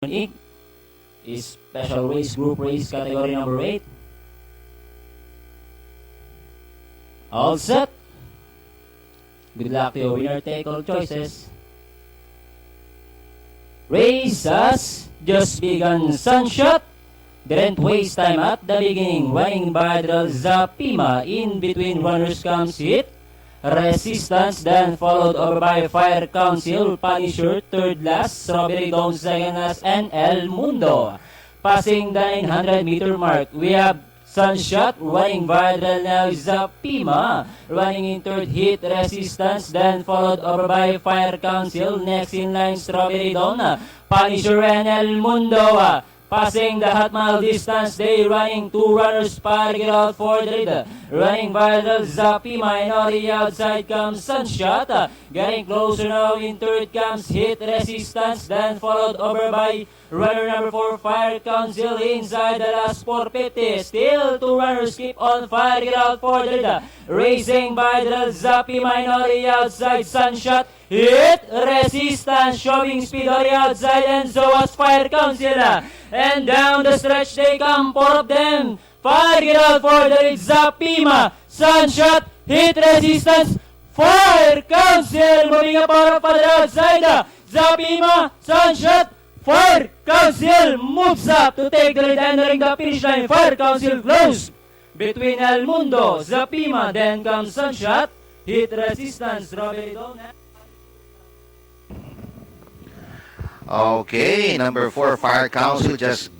Inc. is Special Race Group Race Category number 8. All set. Good luck to your winner take all choices. Race has just begun. Sunshot. Didn't waste time at the beginning. Running by the Zapima. In between runners comes Hit Resistance, then followed over by Fire Council, Punisher third last, Strawberry Dome second last, and El Mundo. Passing the 900-meter mark, we have Sunshot running viral now, Zapima running in third, Hit Resistance, then followed over by Fire Council. Next in line, Strawberry Dome, Punisher, and El Mundo. Passing the half mile distance, they running two runners par get out for the lead. Running viral, Zapima, and on the outside comes Sunshot. Getting closer now, in third comes Hit Resistance, then followed over by runner number 4, Fire Council, inside the last 450. Still two runners keep on fire, get out for the lead. Racing by the Zapima, and on the outside, Sunshot. Hit Resistance showing speed on the outside, and so was Fire Council. And down the stretch they come, four of them. Fire get out for the lead, Zapima, Sunshot, Hit Resistance, Fire Council moving up on the outside. Zapima, Sunshot, Fire Council moves up to take the lead, entering the finish line. Fire Council close between El Mundo, Zapima, then comes Sunshot, Hit Resistance, Strawberry Dome. Okay, number 4, Fire Council just